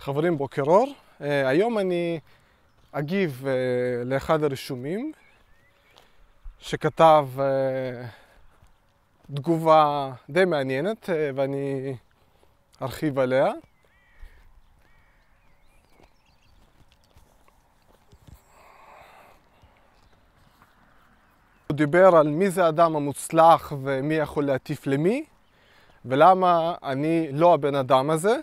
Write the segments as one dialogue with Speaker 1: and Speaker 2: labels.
Speaker 1: חברים, בוקר אור. היום אני אגיב לאחד הרישומים שכתב תגובה די מעניינת ואני ארחיב עליה. הוא דיבר על מי זה האדם המוצלח ומי יכול להטיף למי ולמה אני לא הבן אדם הזה.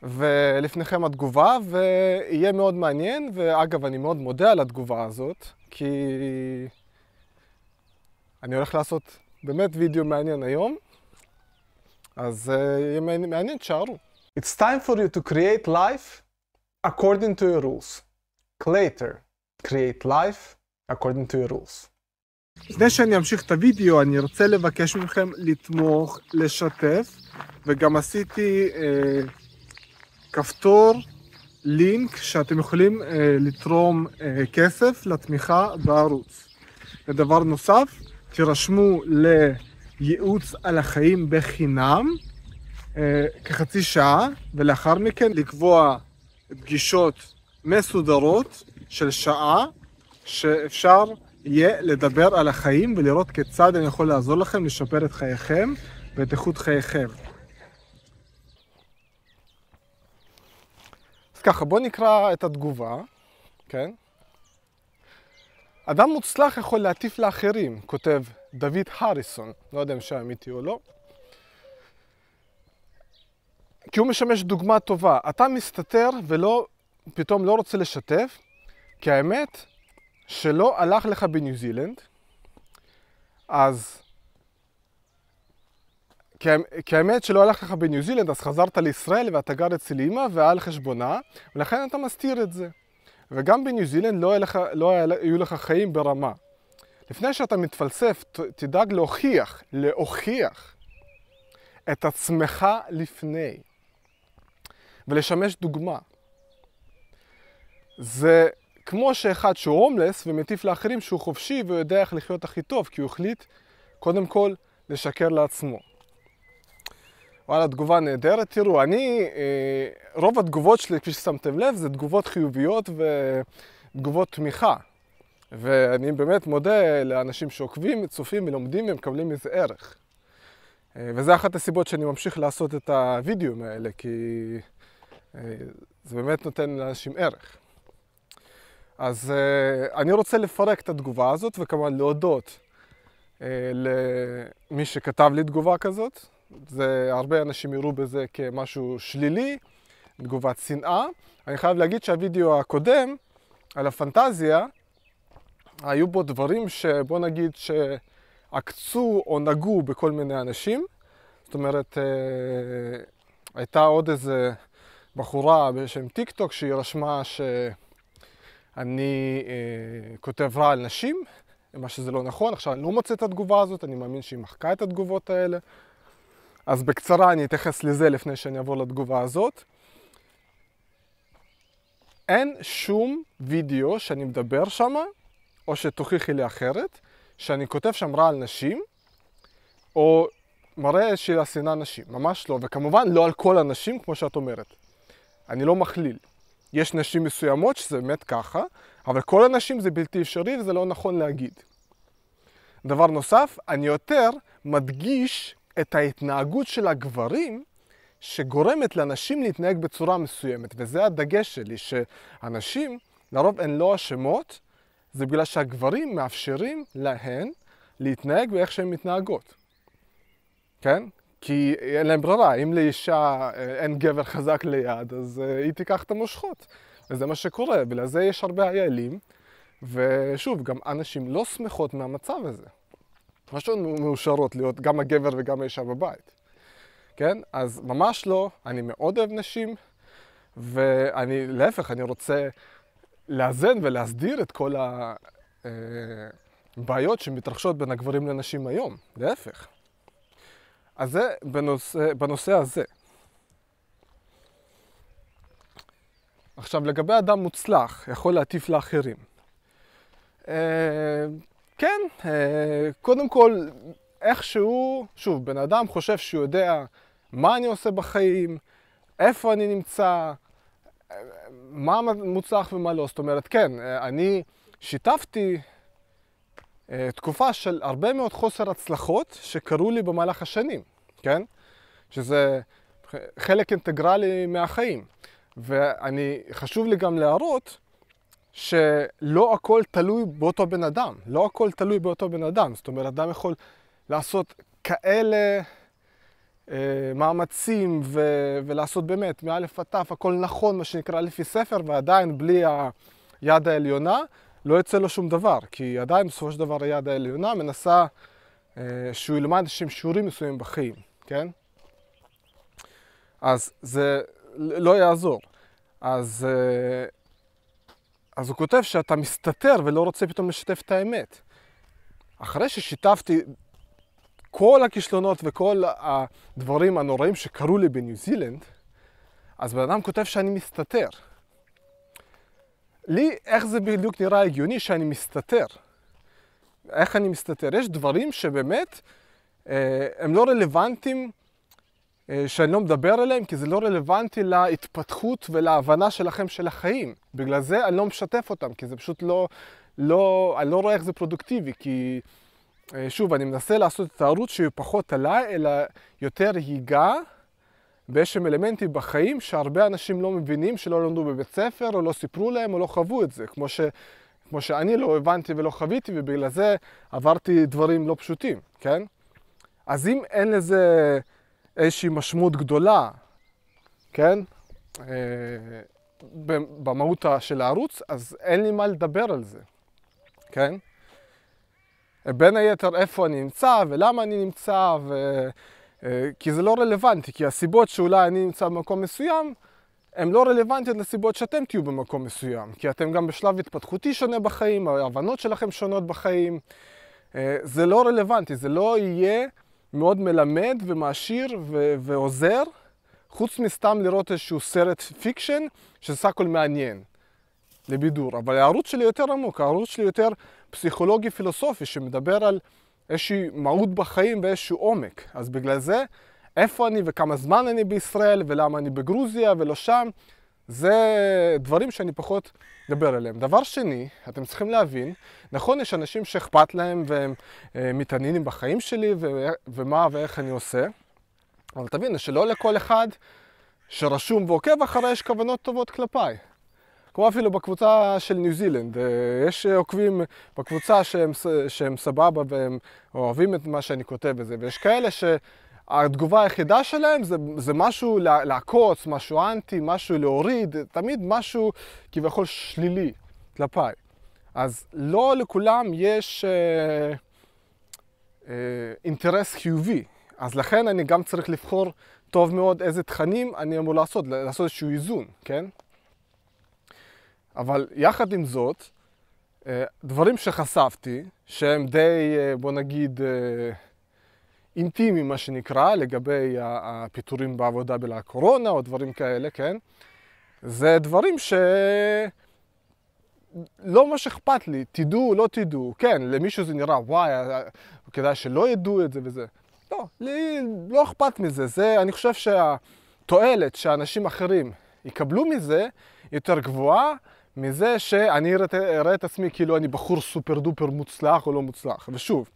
Speaker 1: ולפניכם התגובה, ויהיה מאוד מעניין, ואגב אני מאוד מודה על התגובה הזאת, כי אני הולך לעשות באמת וידאו מעניין היום, אז יהיה מעניין, תשארו. It's time for you to create life according to your rules. Clater, create life according to your rules. לפני שאני אמשיך את הוידאו, אני רוצה לבקש מכם לתמוך, לשתף, וגם עשיתי כפתור לינק שאתם יכולים לתרום כסף לתמיכה בערוץ. ודבר נוסף, תירשמו לייעוץ על החיים בחינם כחצי שעה, ולאחר מכן לקבוע פגישות מסודרות של שעה שאפשר יהיה לדבר על החיים ולראות כיצד אני יכול לעזור לכם לשפר את חייכם ואת איכות חייכם. אז ככה, בואו נקרא את התגובה, כן? אדם מוצלח יכול להטיף לאחרים, כותב דוד הריסון, לא יודע אם שם אמיתי או לא. כי הוא משמש דוגמה טובה. אתה מסתתר פתאום לא רוצה לשתף, כי האמת שלא הלך לך בניו זילנד, אז כי האמת שלא הלך לך בניו זילנד, אז חזרת לישראל ואתה גר אצל אמא ועל חשבונה, ולכן אתה מסתיר את זה. וגם בניו זילנד לא היו לך חיים ברמה. לפני שאתה מתפלסף, תדאג להוכיח את עצמך לפני, ולשמש דוגמה. זה כמו שאחד שהוא הומלס ומטיף לאחרים שהוא חופשי ויודע איך לחיות הכי טוב, כי הוא החליט קודם כל לשקר לעצמו. וואלה, תגובה נהדרת. תראו, רוב התגובות שלי, כפי ששמתם לב, זה תגובות חיוביות ותגובות תמיכה. ואני באמת מודה לאנשים שעוקבים, צופים ולומדים ומקבלים מזה ערך. וזה אחת הסיבות שאני ממשיך לעשות את הוידאוים האלה, כי זה באמת נותן לאנשים ערך. אז אני רוצה לפרק את התגובה הזאת, וכמובן להודות למי שכתב לי תגובה כזאת. הרבה אנשים יראו בזה כמשהו שלילי, תגובת שנאה. אני חייב להגיד שהווידאו הקודם על הפנטזיה, היו בו דברים שבוא נגיד שעקצו או נגעו בכל מיני אנשים. זאת אומרת, הייתה עוד איזה בחורה בשם טיק טוק שהיא רשמה שאני כותב רע על נשים, מה שזה לא נכון. עכשיו אני לא מוצא את התגובה הזאת, אני מאמין שהיא מחקה את התגובות האלה. אז בקצרה אני אתייחס לזה לפני שאני אעבור לתגובה הזאת. אין שום וידאו שאני מדבר שם, או שתוכיחי לי אחרת, שאני כותב שם רע על נשים, או מראה של השנאה נשים. ממש לא, וכמובן לא על כל הנשים כמו שאת אומרת. אני לא מכליל. יש נשים מסוימות שזה באמת ככה, אבל כל הנשים זה בלתי אפשרי וזה לא נכון להגיד. דבר נוסף, אני יותר מדגיש את ההתנהגות של הגברים שגורמת לאנשים להתנהג בצורה מסוימת, וזה הדגש שלי, שאנשים לרוב הן לא אשמות, זה בגלל שהגברים מאפשרים להן להתנהג באיך שהן מתנהגות. כן? כי אין להם ברירה, אם לאישה אין גבר חזק ליד, אז היא תיקח את המושכות. וזה מה שקורה, ולזה יש הרבה איילים, ושוב, גם אנשים לא שמחות מהמצב הזה. משהו מאושרות להיות גם הגבר וגם האישה בבית. כן? אז ממש לא, אני מאוד אוהב נשים, להפך, אני רוצה לאזן ולהסדיר את כל הבעיות שמתרחשות בין הגברים לנשים היום. להפך. אז זה בנושא הזה. עכשיו, לגבי אדם מוצלח, יכול להטיף לאחרים. כן, קודם כל, איכשהו, שוב, בן אדם חושב שהוא יודע מה אני עושה בחיים, איפה אני נמצא, מה מוצלח ומה לא. זאת אומרת, כן, אני שיתפתי תקופה של הרבה מאוד חוסר הצלחות שקרו לי במהלך השנים, כן? שזה חלק אינטגרלי מהחיים. חשוב לי גם להראות שלא הכל תלוי באותו בן אדם. לא הכל תלוי באותו בן אדם. זאת אומרת, אדם יכול לעשות כאלה מאמצים ולעשות באמת מאלף עד תף, הכל נכון, מה שנקרא לפי ספר, ועדיין בלי היד העליונה לא יצא לו שום דבר. כי עדיין בסופו של דבר היד העליונה מנסה שהוא ילמד שיעורים מסוימים בחיים, כן? אז זה לא יעזור. אז הוא כותב שאתה מסתתר ולא רוצה פתאום לשתף את האמת. אחרי ששיתפתי כל הכישלונות וכל הדברים הנוראים שקרו לי בניו זילנד, אז בן אדם כותב שאני מסתתר. לי, איך זה בדיוק נראה הגיוני שאני מסתתר? איך אני מסתתר? יש דברים שבאמת הם לא רלוונטיים, שאני לא מדבר עליהם, כי זה לא רלוונטי להתפתחות ולהבנה שלכם של החיים. בגלל זה אני לא משתף אותם, כי זה פשוט אני לא רואה איך זה פרודוקטיבי, כי שוב, אני מנסה לעשות את הערוץ שיהיו פחות עליי, אלא יותר ייגע באיזשהם אלמנטים בחיים שהרבה אנשים לא מבינים, שלא למדו בבית ספר, או לא סיפרו להם, או לא חוו את זה. כמו שאני לא הבנתי ולא חוויתי, ובגלל זה עברתי דברים לא פשוטים, כן? אז אם אין לזה איזושהי משמעות גדולה, כן? במהות של הערוץ, אז אין לי מה לדבר על זה, כן? בין היתר איפה אני נמצא ולמה אני נמצא, כי זה לא רלוונטי, כי הסיבות שאולי אני נמצא במקום מסוים, הן לא רלוונטיות לסיבות שאתם תהיו במקום מסוים, כי אתם גם בשלב התפתחותי שונה בחיים, ההבנות שלכם שונות בחיים, זה לא רלוונטי, זה לא יהיה מאוד מלמד ומעשיר ועוזר, חוץ מסתם לראות איזשהו סרט פיקשן שסך הכל מעניין לבידור. אבל הערוץ שלי יותר עמוק, הערוץ שלי יותר פסיכולוגי פילוסופי שמדבר על איזושהי מהות בחיים ואיזשהו עומק. אז בגלל זה, איפה אני וכמה זמן אני בישראל ולמה אני בגרוזיה ולא שם, זה דברים שאני פחות מדבר עליהם. דבר שני, אתם צריכים להבין, נכון, יש אנשים שאכפת להם והם מתעניינים בחיים שלי ומה ואיך אני עושה, אבל תבין שלא לכל אחד שרשום ועוקב אחרי יש כוונות טובות כלפיי. כמו אפילו בקבוצה של ניו זילנד, יש עוקבים בקבוצה שהם סבבה והם אוהבים את מה שאני כותב בזה, ויש כאלה שהתגובה היחידה שלהם זה משהו לעקוץ, משהו אנטי, משהו להוריד, תמיד משהו כביכול שלילי כלפיי. אז לא לכולם יש אינטרס חיובי, אז לכן אני גם צריך לבחור טוב מאוד איזה תכנים אני אמור לעשות איזשהו איזון, כן? אבל יחד עם זאת, דברים שחשפתי, שהם די, בוא נגיד, אינטימיים, מה שנקרא, לגבי הפיטורים בעבודה בגלל הקורונה, או דברים כאלה, כן? זה דברים לא מה שאכפת לי, תדעו, לא תדעו. כן, למישהו זה נראה, וואי, כדאי שלא ידעו את זה וזה. לא, לי לא אכפת מזה. אני חושב שהתועלת שאנשים אחרים יקבלו מזה יותר גבוהה, מזה שאני אראה את עצמי כאילו אני בחור סופר דופר מוצלח או לא מוצלח. ושוב,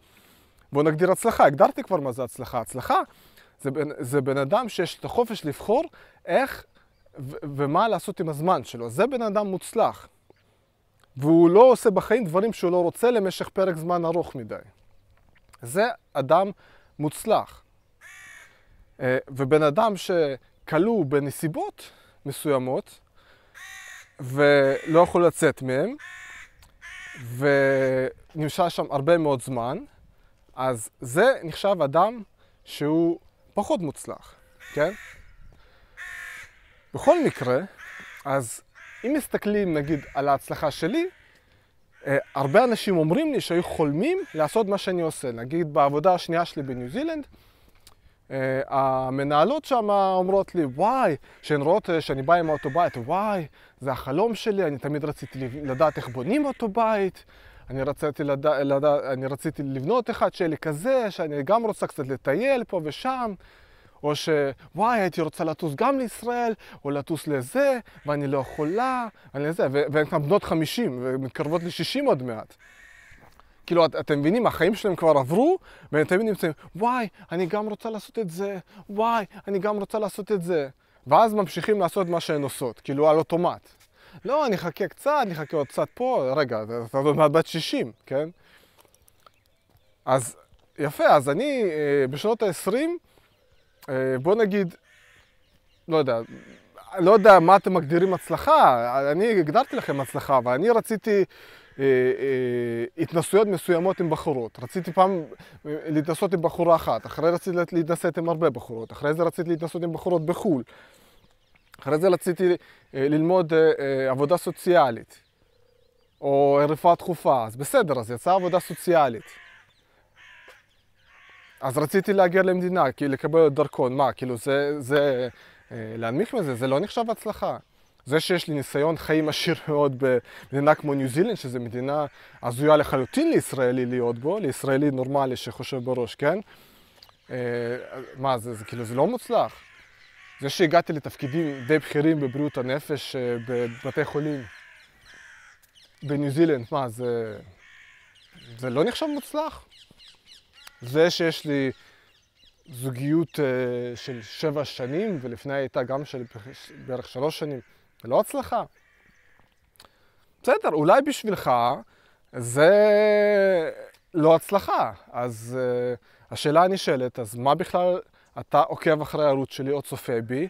Speaker 1: בואו נגדיר הצלחה. הגדרתי כבר מה זה הצלחה. הצלחה זה בן אדם שיש את החופש לבחור איך ומה לעשות עם הזמן שלו. זה בן אדם מוצלח. והוא לא עושה בחיים דברים שהוא לא רוצה למשך פרק זמן ארוך מדי. זה אדם מוצלח. ובן אדם שכלוא בנסיבות מסוימות, ולא יכול לצאת מהם, ונמשך שם הרבה מאוד זמן, אז זה נחשב אדם שהוא פחות מוצלח, כן? בכל מקרה, אז אם מסתכלים נגיד על ההצלחה שלי, הרבה אנשים אומרים לי שהיו חולמים לעשות מה שאני עושה. נגיד בעבודה השנייה שלי בניו זילנד, המנהלות שם אומרות לי, וואי, שהן רואות שאני בא עם אוטו בית, וואי, זה החלום שלי, אני תמיד רציתי לדעת איך בונים אוטו בית, אני רציתי לבנות אחד שלי כזה, שאני גם רוצה קצת לטייל פה ושם, או שוואי, הייתי רוצה לטוס גם לישראל, או לטוס לזה, ואני לא יכולה, ואני לזה, והן כבר בנות 50, ומתקרבות ל-60 עוד מעט. כאילו, אתם מבינים, החיים שלהם כבר עברו, והם תמיד נמצאים, וואי, אני גם רוצה לעשות את זה, וואי, אני גם רוצה לעשות את זה. ואז ממשיכים לעשות מה שהן עושות, כאילו על אוטומט. לא, אני אחכה קצת, אני אחכה עוד קצת פה, רגע, אתה עוד מעט בת 60, כן? אז יפה, אז אני בשנות ה-20, בוא נגיד, לא יודע מה אתם מגדירים הצלחה, אני הגדרתי לכם הצלחה, ואני רציתי התנסויות מסוימות עם בחורות. רציתי פעם להתנסות עם בחורה אחת, אחרי רציתי להתנסות עם הרבה בחורות, אחרי זה רציתי להתנסות עם בחורות בחו"ל, אחרי זה רציתי ללמוד עבודה סוציאלית, או רפואה דחופה, אז בסדר, אז יצאה עבודה סוציאלית. אז רציתי להגיע למדינה, כי לקבל דרכון, מה, כאילו זה להנמיך מזה, זה לא נחשב הצלחה. זה שיש לי ניסיון חיים עשיר מאוד במדינה כמו ניו זילנד, שזו מדינה הזויה לחלוטין לישראלי להיות בו, לישראלי נורמלי שחושב בראש, כן? מה, זה כאילו, זה לא מוצלח. זה שהגעתי לתפקידים די בכירים בבריאות הנפש, בבתי חולים, בניו זילנד, מה, זה לא נחשב מוצלח? זה שיש לי זוגיות של 7 שנים, ולפני הייתה גם של בערך 3 שנים, זה לא הצלחה. בסדר, אולי בשבילך זה לא הצלחה. אז השאלה הנשאלת, אז מה בכלל אתה עוקב אחרי הערוץ שלי או צופה בי,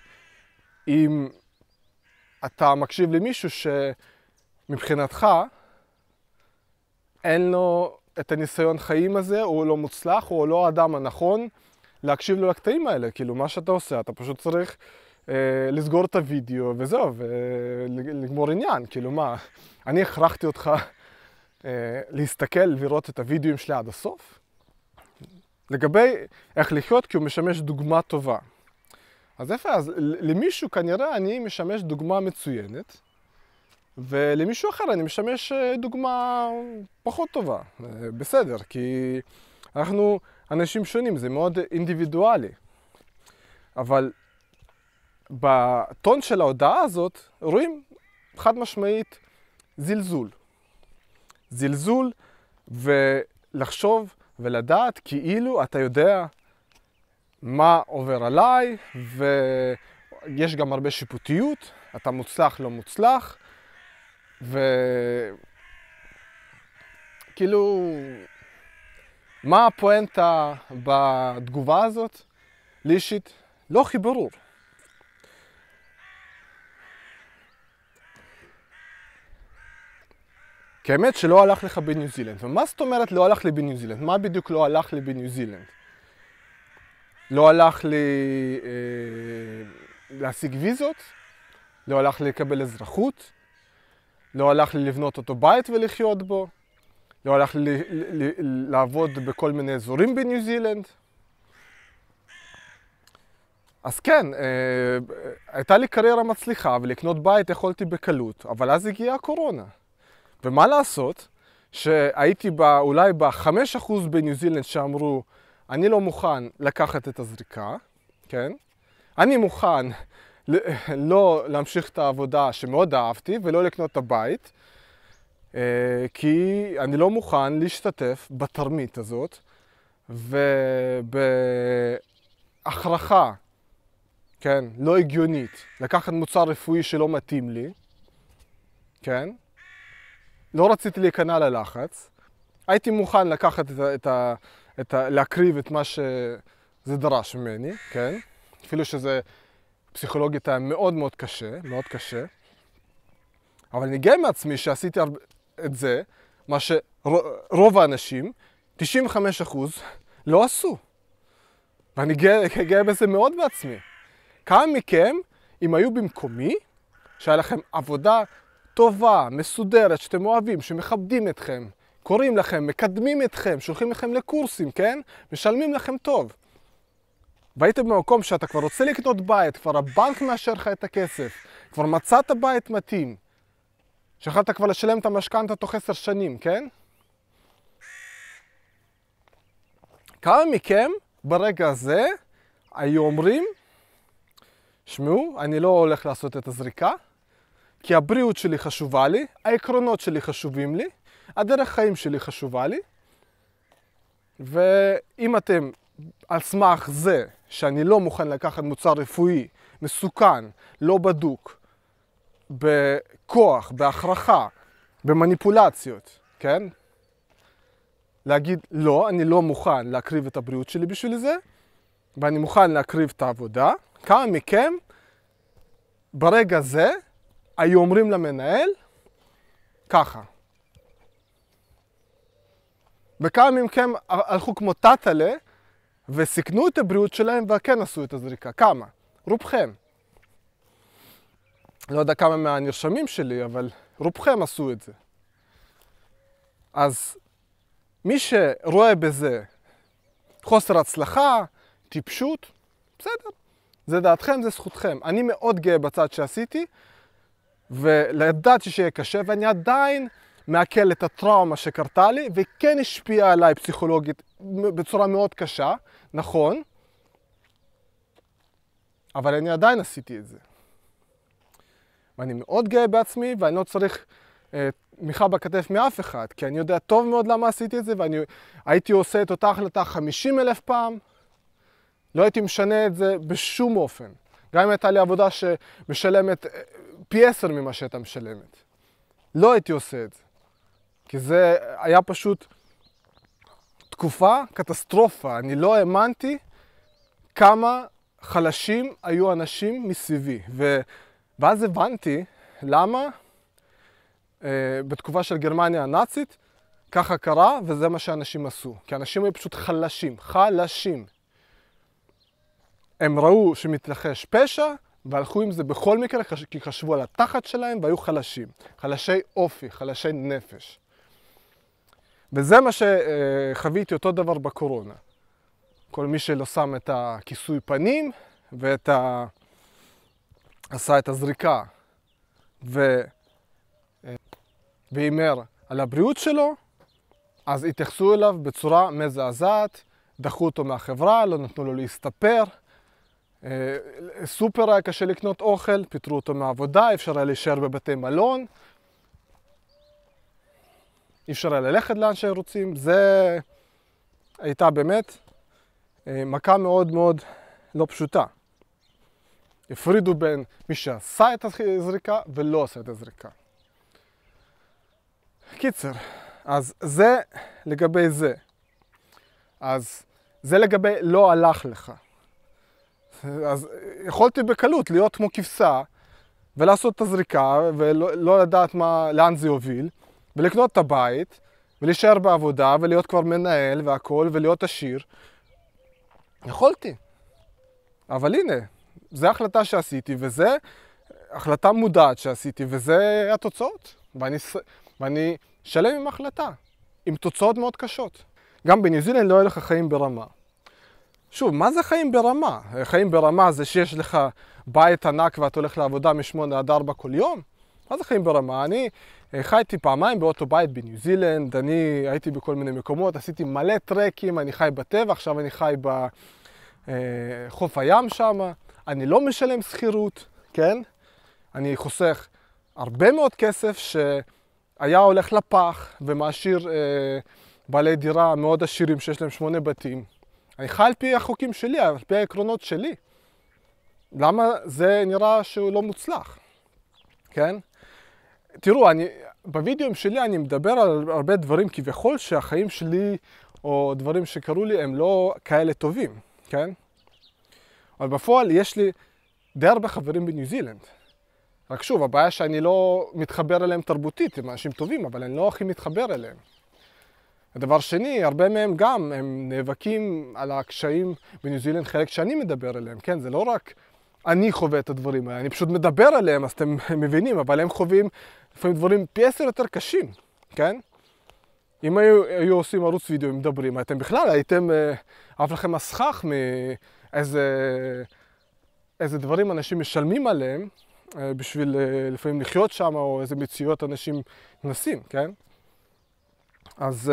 Speaker 1: אם אתה מקשיב למישהו שמבחינתך אין לו את הניסיון חיים הזה, הוא לא מוצלח, הוא לא האדם הנכון להקשיב לו לקטעים האלה. כאילו, מה שאתה עושה, אתה פשוט צריך לסגור את הוידאו וזהו, ולגמור עניין. כאילו, מה, אני הכרחתי אותך להסתכל ולראות את הוידאוים שלי עד הסוף? לגבי איך לחיות, כי הוא משמש דוגמה טובה. אז איפה, אז למישהו כנראה אני משמש דוגמה מצוינת, ולמישהו אחר אני משמש דוגמה פחות טובה. בסדר, כי אנחנו אנשים שונים, זה מאוד אינדיבידואלי. אבל בטון של ההודעה הזאת רואים חד משמעית זלזול. זלזול ולחשוב ולדעת כאילו אתה יודע מה עובר עליי, ויש גם הרבה שיפוטיות, אתה מוצלח לא מוצלח, וכאילו מה הפואנטה בתגובה הזאת? לי אישית לא הכי ברור. כי האמת שלא הלך לך בניו זילנד. ומה זאת אומרת לא הלך לי בניו זילנד? מה בדיוק לא הלך לי בניו זילנד? לא הלך לי להשיג ויזות? לא הלך לי לקבל אזרחות? לא הלך לי לבנות אותו בית ולחיות בו? לא הלך לי לעבוד בכל מיני אזורים בניו זילנד? אז כן, הייתה לי קריירה מצליחה ולקנות בית יכולתי בקלות, אבל אז הגיעה הקורונה. ומה לעשות? שהייתי אולי ב5% בניו זילנד שאמרו, אני לא מוכן לקחת את הזריקה, כן? אני מוכן לא להמשיך את העבודה שמאוד אהבתי ולא לקנות את הבית, כי אני לא מוכן להשתתף בתרמית הזאת ובהכרחה, כן, לא הגיונית, לקחת מוצר רפואי שלא מתאים לי, כן? לא רציתי להיכנע ללחץ, הייתי מוכן לקחת להקריב את מה שזה דרש ממני, כן? אפילו שזה פסיכולוגית היה מאוד מאוד קשה, מאוד קשה. אבל אני גאה מעצמי שעשיתי את זה, מה שרוב האנשים, 95% לא עשו. ואני גאה בזה מאוד בעצמי. כמה מכם, אם היו במקומי, שהיה לכם עבודה טובה, מסודרת, שאתם אוהבים, שמכבדים אתכם, קוראים לכם, מקדמים אתכם, שולחים לכם לקורסים, כן? משלמים לכם טוב. והייתם במקום שאתה כבר רוצה לקנות בית, כבר הבנק מאשר לך את הכסף, כבר מצאת בית מתאים, שיכולת כבר לשלם את המשכנתא תוך 10 שנים, כן? כמה מכם ברגע הזה היו אומרים, שמעו, אני לא הולך לעשות את הזריקה, כי הבריאות שלי חשובה לי, העקרונות שלי חשובים לי, הדרך חיים שלי חשובה לי, ואם אתם על סמך זה שאני לא מוכן לקחת מוצר רפואי, מסוכן, לא בדוק, בכוח, בהכרחה, במניפולציות, כן? להגיד, לא, אני לא מוכן להקריב את הבריאות שלי בשביל זה, ואני מוכן להקריב את העבודה. כמה מכם, ברגע זה, היו אומרים למנהל, ככה. וכמה מכם הלכו כמו טאטלה, וסיכנו את הבריאות שלהם, וכן עשו את הזריקה. כמה? רובכם. לא יודע כמה מהנרשמים שלי, אבל רובכם עשו את זה. אז מי שרואה בזה חוסר הצלחה, טיפשות, בסדר. זה דעתכם, זה זכותכם. אני מאוד גאה בצד שעשיתי, ולדעתי שיהיה קשה, ואני עדיין מעכל את הטראומה שקרתה לי, וכן השפיעה עליי פסיכולוגית בצורה מאוד קשה, נכון, אבל אני עדיין עשיתי את זה. ואני מאוד גאה בעצמי, ואני לא צריך תמיכה בכתף מאף אחד, כי אני יודע טוב מאוד למה עשיתי את זה, ואני הייתי עושה את אותה החלטה 50,000 פעם, לא הייתי משנה את זה בשום אופן. גם אם הייתה לי עבודה שמשלמת פי 10 ממה שהייתה משלמת. לא הייתי עושה את זה. כי זה היה פשוט תקופה, קטסטרופה. אני לא האמנתי כמה חלשים היו אנשים מסביבי. ואז הבנתי למה בתקופה של גרמניה הנאצית ככה קרה, וזה מה שאנשים עשו. כי אנשים היו פשוט חלשים, חלשים. הם ראו שמתרחש פשע, והלכו עם זה בכל מקרה, כי חשבו על התחת שלהם, והיו חלשים. חלשי אופי, חלשי נפש. וזה מה שחוויתי אותו דבר בקורונה. כל מי שלא שם את הכיסוי פנים, עשה את הזריקה, והימר על הבריאות שלו, אז התייחסו אליו בצורה מזעזעת, דחו אותו מהחברה, לא נתנו לו להסתפר, סופר היה קשה לקנות אוכל, פיטרו אותו מהעבודה, אפשר היה להישאר בבתי מלון, אי אפשר היה ללכת לאן שרוצים. זה הייתה באמת מכה מאוד מאוד לא פשוטה. הפרידו בין מי שעשה את הזריקה ולא עשה את הזריקה. קיצר, אז זה לגבי זה. אז זה לגבי לא הלך לך. אז יכולתי בקלות להיות כמו כבשה ולעשות את הזריקה ולא לדעת לאן זה יוביל, ולקנות את הבית ולהישאר בעבודה ולהיות כבר מנהל והכל ולהיות עשיר. יכולתי. אבל הנה, זו החלטה שעשיתי, וזה החלטה מודעת שעשיתי, וזה התוצאות. ואני שלם עם החלטה, עם תוצאות מאוד קשות. גם בניו זילנד לא יהיה לך חיים ברמה. שוב, מה זה חיים ברמה? חיים ברמה זה שיש לך בית ענק ואתה הולך לעבודה מ8 עד 4 כל יום? מה זה חיים ברמה? אני חייתי פעמיים באותו בית בניו זילנד, אני הייתי בכל מיני מקומות, עשיתי מלא טרקים, אני חי בטבע, עכשיו אני חי בחוף הים שם, אני לא משלם שכירות, כן? אני חוסך הרבה מאוד כסף שהיה הולך לפח ומעשיר בעלי דירה מאוד עשירים שיש להם 8 בתים. אני חי על פי החוקים שלי, על פי העקרונות שלי. למה זה נראה שהוא לא מוצלח? כן? תראו, בווידאוים שלי אני מדבר על הרבה דברים כביכול שהחיים שלי או דברים שקרו לי הם לא כאלה טובים, כן? אבל בפועל יש לי די הרבה חברים בניו זילנד. רק שוב, הבעיה שאני לא מתחבר אליהם תרבותית, הם אנשים טובים, אבל אני לא הכי מתחבר אליהם. הדבר שני, הרבה מהם גם, הם נאבקים על הקשיים בניו זילנד, חלק שאני מדבר אליהם, כן? זה לא רק אני חווה את הדברים האלה, אני פשוט מדבר עליהם, אז אתם מבינים, אבל הם חווים לפעמים דברים פי 10 יותר קשים, כן? אם היו עושים ערוץ וידאו, הם מדברים, אתם בכלל הייתם, אף לכם מסכך מאיזה דברים אנשים משלמים עליהם, בשביל לפעמים לחיות שם, או איזה מציאות אנשים מנסים, כן? אז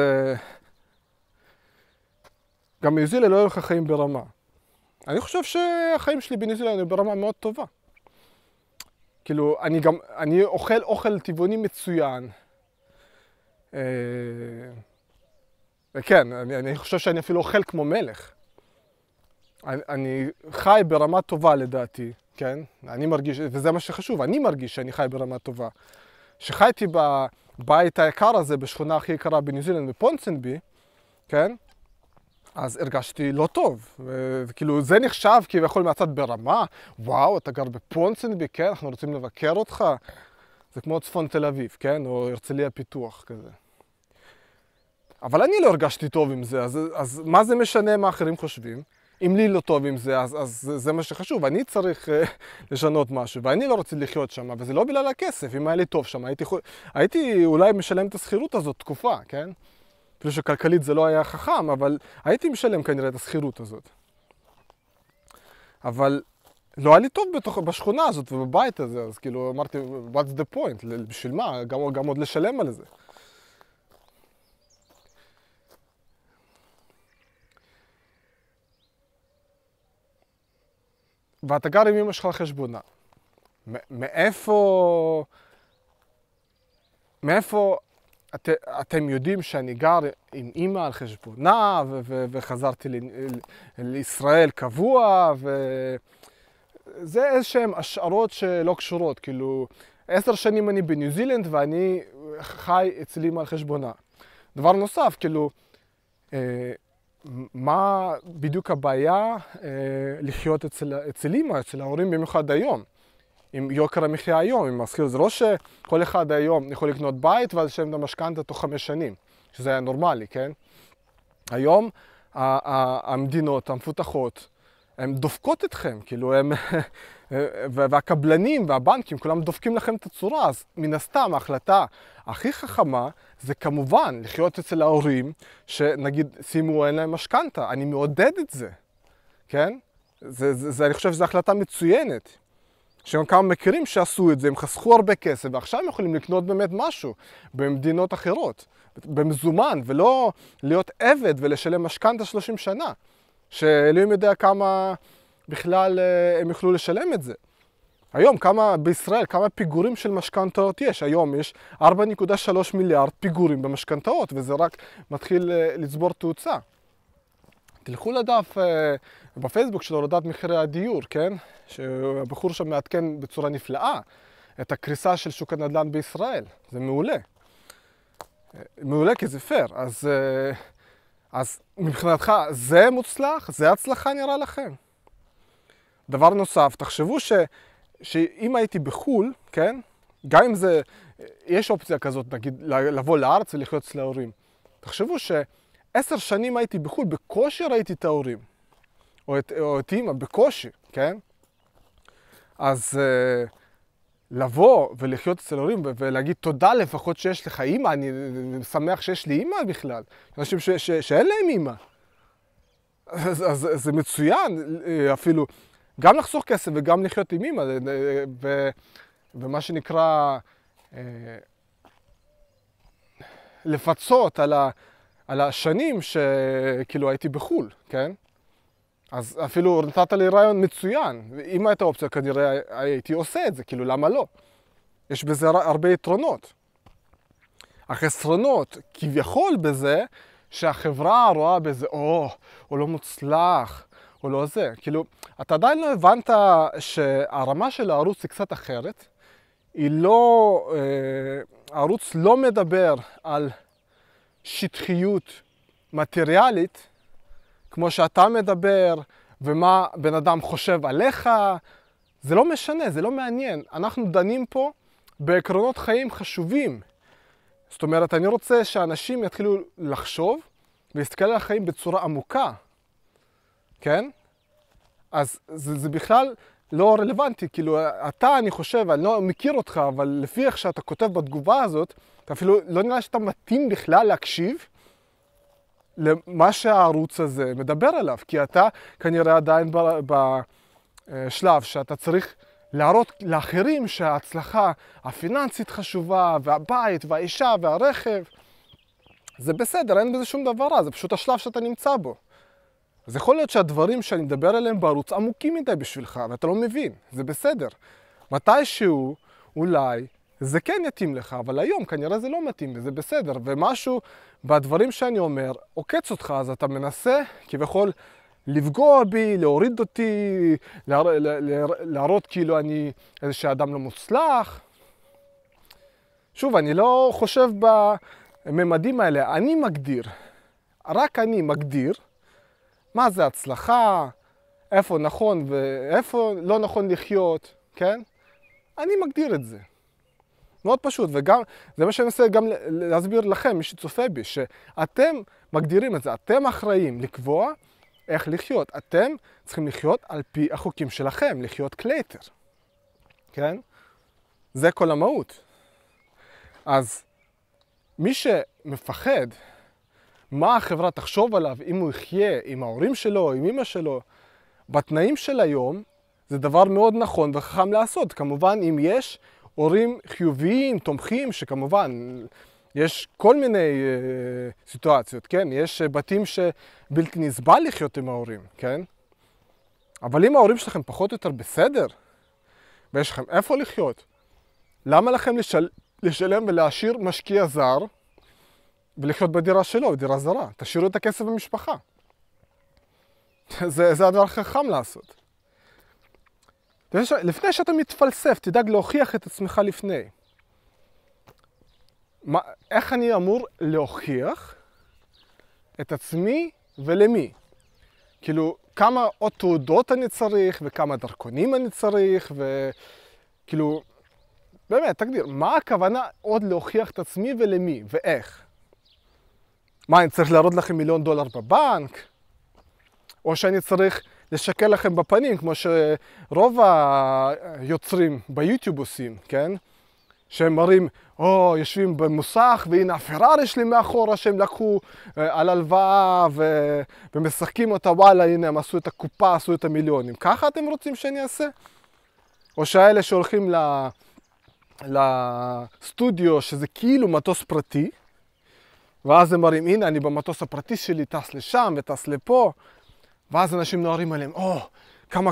Speaker 1: גם בניו זילנד לא יהיו לך חיים ברמה. אני חושב שהחיים שלי בניו זילנד הם ברמה מאוד טובה. כאילו, אני אוכל טבעוני מצוין. וכן, אני חושב שאני אפילו אוכל כמו מלך. אני חי ברמה טובה לדעתי, כן? אני מרגיש, וזה מה שחשוב, אני מרגיש שאני חי ברמה טובה. שחייתי בבית היקר הזה, בשכונה הכי יקרה בניו זילנד, בפונסנבי, כן? אז הרגשתי לא טוב. וכאילו, זה נחשב כביכול מהצד ברמה. וואו, אתה גר בפונסנבי, כן? אנחנו רוצים לבקר אותך. זה כמו צפון תל אביב, כן? או הרצליה פיתוח כזה. אבל אני לא הרגשתי טוב עם זה, אז מה זה משנה מה אחרים חושבים? אם לי לא טוב עם זה, אז זה מה שחשוב. אני צריך לשנות משהו, ואני לא רוצה לחיות שם, וזה לא בגלל הכסף. אם היה לי טוב שם, הייתי אולי משלם את השכירות הזאת תקופה, כן? אפילו שכלכלית זה לא היה חכם, אבל הייתי משלם כנראה את השכירות הזאת. אבל לא היה לי טוב בשכונה הזאת ובבית הזה, אז כאילו אמרתי, what's the point? בשביל מה? גם עוד לשלם על זה. ואתה גר עם אמא שלך על חשבונה. מאיפה אתם יודעים שאני גר עם אמא על חשבונה וחזרתי לישראל קבוע זה איזשהם השערות שלא קשורות, כאילו 10 שנים אני בניו זילנד ואני חי אצל אמא על חשבונה. דבר נוסף, כאילו מה בדיוק הבעיה לחיות אצל אמא, אצל ההורים במיוחד היום, עם יוקר המחיה היום, עם השכירות. זה לא שכל אחד היום יכול לקנות בית ואז לשלם את המשכנתא תוך 5 שנים, שזה היה נורמלי, כן? היום המדינות המפותחות, הן דופקות אתכם, כאילו והקבלנים והבנקים, כולם דופקים לכם את הצורה, אז מן הסתם ההחלטה הכי חכמה זה כמובן לחיות אצל ההורים, שנגיד שימו אין להם משכנתא, אני מעודד את זה, כן? אני חושב שזו החלטה מצוינת. שגם כמה מכירים שעשו את זה, הם חסכו הרבה כסף, ועכשיו הם יכולים לקנות באמת משהו במדינות אחרות, במזומן, ולא להיות עבד ולשלם משכנתא 30 שנה. שאלוהים יודע כמה בכלל הם יוכלו לשלם את זה. היום בישראל כמה פיגורים של משכנתאות יש? היום יש 4.3 מיליארד פיגורים במשכנתאות, וזה רק מתחיל לצבור תאוצה. תלכו לדף בפייסבוק של הורדת מחירי הדיור, כן? שהבחור שם מעדכן בצורה נפלאה את הקריסה של שוק הנדל"ן בישראל. זה מעולה. מעולה כי זה פייר. אז מבחינתך זה מוצלח? זה הצלחה נראה לכם? דבר נוסף, תחשבו שאם הייתי בחול, כן? גם אם זה, יש אופציה כזאת, נגיד, לבוא לארץ ולחיות אצל ההורים. תחשבו ש10 שנים הייתי בחול, בקושי ראיתי את ההורים. או את אמא, בקושי, כן? אז לבוא ולחיות אצל ההורים ולהגיד תודה לפחות שיש לך אמא, אני שמח שיש לי אמא בכלל. אנשים שאין להם אמא. אז זה מצוין אפילו, גם לחסוך כסף וגם לחיות עם אמא, ומה שנקרא לפצות על השנים שכאילו הייתי בחול, כן? אז אפילו נתת לי רעיון מצוין, אם הייתה אופציה כנראה הייתי עושה את זה, כאילו למה לא? יש בזה הרבה יתרונות. החסרונות כביכול בזה שהחברה רואה בזה, הוא לא מוצלח, הוא לא זה. כאילו, אתה עדיין לא הבנת שהרמה של הערוץ היא קצת אחרת. הערוץ לא מדבר על שטחיות מטריאלית, כמו שאתה מדבר, ומה בן אדם חושב עליך. זה לא משנה, זה לא מעניין. אנחנו דנים פה בעקרונות חיים חשובים. זאת אומרת, אני רוצה שאנשים יתחילו לחשוב ולהסתכל על החיים בצורה עמוקה, כן? אז זה בכלל לא רלוונטי, כאילו, אני חושב, אני לא מכיר אותך, אבל לפי איך שאתה כותב בתגובה הזאת, אתה אפילו לא נראה שאתה מתאים בכלל להקשיב למה שהערוץ הזה מדבר עליו, כי אתה כנראה עדיין בשלב שאתה צריך להראות לאחרים שההצלחה הפיננסית חשובה, והבית, והאישה, והרכב, זה בסדר, אין בזה שום דבר רע, זה פשוט השלב שאתה נמצא בו. אז יכול להיות שהדברים שאני מדבר עליהם בערוץ עמוקים מדי בשבילך, ואתה לא מבין, זה בסדר. מתישהו, אולי, זה כן יתאים לך, אבל היום כנראה זה לא מתאים, וזה בסדר. ומשהו בדברים שאני אומר, עוקץ אותך, אז אתה מנסה כביכול לפגוע בי, להוריד אותי, להראות כאילו אני איזשהו אדם לא מוצלח. שוב, אני לא חושב בממדים האלה, אני מגדיר, רק אני מגדיר, מה זה הצלחה, איפה נכון ואיפה לא נכון לחיות, כן? אני מגדיר את זה. מאוד פשוט, וגם, זה מה שאני מנסה גם להסביר לכם, מי שצופה בי, שאתם מגדירים את זה, אתם אחראים לקבוע איך לחיות. אתם צריכים לחיות על פי החוקים שלכם, לחיות קלייטר, כן? זה כל המהות. אז מי שמפחד מה החברה תחשוב עליו, אם הוא יחיה עם ההורים שלו, עם אמא שלו, בתנאים של היום, זה דבר מאוד נכון וחכם לעשות. כמובן, אם יש הורים חיוביים, תומכים, שכמובן יש כל מיני סיטואציות, כן? יש בתים שבלתי נסבל לחיות עם ההורים, כן? אבל אם ההורים שלכם פחות או יותר בסדר, ויש לכם איפה לחיות, למה לכם לשלם ולהשאיר משקיע זר ולחיות בדירה שלו, בדירה זרה? תשאירו את הכסף במשפחה. זה הדבר חכם לעשות. לפני שאתה מתפלסף, תדאג להוכיח את עצמך לפני. איך אני אמור להוכיח את עצמי ולמי? כאילו, כמה עוד תעודות אני צריך, וכמה דרכונים אני צריך, וכאילו, באמת, תגדיר, מה הכוונה עוד להוכיח את עצמי ולמי, ואיך? מה, אני צריך להראות לכם $1,000,000 בבנק? או שאני צריך לשקר לכם בפנים, כמו שרוב היוצרים ביוטיוב עושים, כן? שהם מראים, יושבים במוסך, והנה הפרארי שלי מאחורה שהם לקחו על הלוואה ומשחקים אותה, וואלה, הנה הם עשו את הקופה, עשו את המיליונים. ככה אתם רוצים שאני אעשה? או שהאלה שהולכים לסטודיו, שזה כאילו מטוס פרטי, ואז הם מראים, הנה אני במטוס הפרטי שלי, טס לשם וטס לפה, ואז אנשים נוערים עליהם, כמה,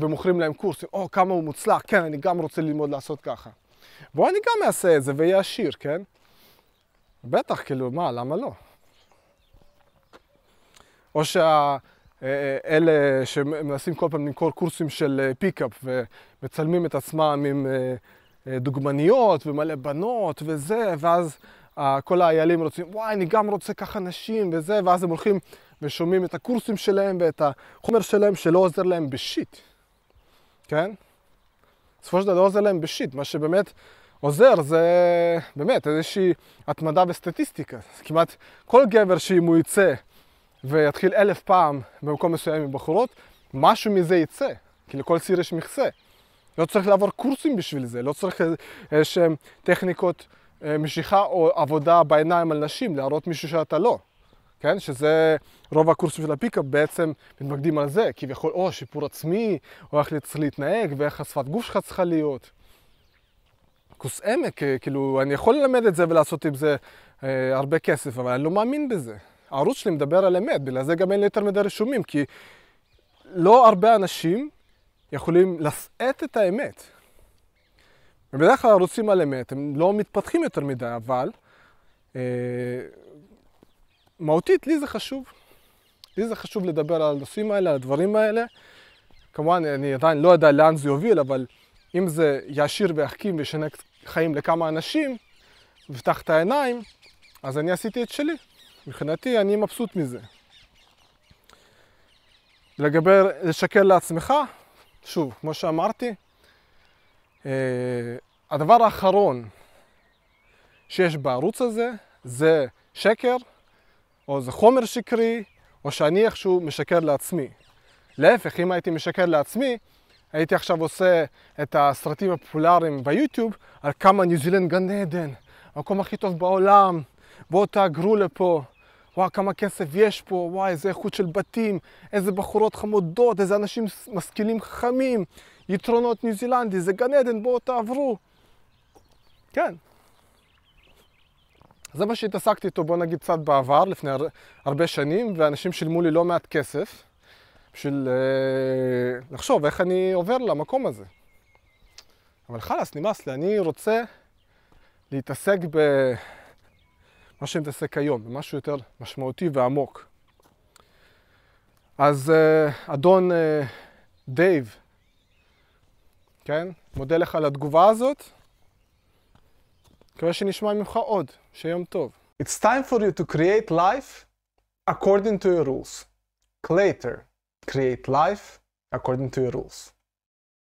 Speaker 1: ומוכרים להם קורסים, כמה הוא מוצלח, כן, אני גם רוצה ללמוד לעשות ככה. בוא אני גם אעשה את זה ויהיה עשיר, כן? בטח, כאילו, מה, למה לא? או שאלה שמנסים כל פעם למכור קורסים של פיקאפ ומצלמים את עצמם עם דוגמניות ומלא בנות וזה, ואז כל האיילים רוצים, וואי, אני גם רוצה ככה נשים וזה, ואז הם הולכים ושומעים את הקורסים שלהם ואת החומר שלהם שלא עוזר להם בשיט, כן? בסופו של דבר לא עוזר להם בשיט, מה שבאמת עוזר זה באמת איזושהי התמדה וסטטיסטיקה. כמעט כל גבר שאם הוא יצא ויתחיל 1000 פעם במקום מסוים עם בחורות, משהו מזה יצא, כי לכל סיר יש מכסה. לא צריך לעבור קורסים בשביל זה, לא צריך איזשהם טכניקות משיכה או עבודה בעיניים על נשים, להראות מישהו שאתה לא. כן? שזה רוב הקורסים של הפיקאפ בעצם מתמקדים על זה, כביכול, שיפור עצמי, או איך צריך להתנהג, ואיך השפת גוף שלך צריכה להיות. כוס עמק, כאילו, אני יכול ללמד את זה ולעשות עם זה הרבה כסף, אבל אני לא מאמין בזה. הערוץ שלי מדבר על אמת, בגלל זה גם אין לי יותר מדי רשומים, כי לא הרבה אנשים יכולים לשאת את האמת. ובדרך כלל הערוצים על אמת, הם לא מתפתחים יותר מדי, אבל מהותית, לי זה חשוב. לי זה חשוב לדבר על הנושאים האלה, על הדברים האלה. כמובן, אני עדיין לא יודע לאן זה יוביל, אבל אם זה יעשיר ויחכים וישנה חיים לכמה אנשים, ופתח את העיניים, אז אני עשיתי את שלי. מבחינתי, אני מבסוט מזה. לגבי לשקר לעצמך, שוב, כמו שאמרתי, הדבר האחרון שיש בערוץ הזה, זה שקר, או זה חומר שקרי, או שאני איכשהו משקר לעצמי. להפך, אם הייתי משקר לעצמי, הייתי עכשיו עושה את הסרטים הפופולריים ביוטיוב על כמה ניו זילנד גן עדן, המקום הכי טוב בעולם, בואו תאגרו לפה, וואו, כמה כסף יש פה, וואו, איזה איכות של בתים, איזה בחורות חמודות, איזה אנשים משכילים חכמים, יתרונות ניו זילנדי, זה גן עדן, בואו תעברו. כן. זה מה שהתעסקתי איתו, בוא נגיד, קצת בעבר, לפני הרבה שנים, ואנשים שילמו לי לא מעט כסף בשביל לחשוב איך אני עובר למקום הזה. אבל חלאס, נמאס לי, אני רוצה להתעסק במה שאני מתעסק היום, במשהו יותר משמעותי ועמוק. אז אדון דייב, כן? מודה לך על התגובה הזאת. מקווה שנשמע ממך עוד, שיום טוב. It's time for you to create life according to your rules. Clater, create life according to your rules.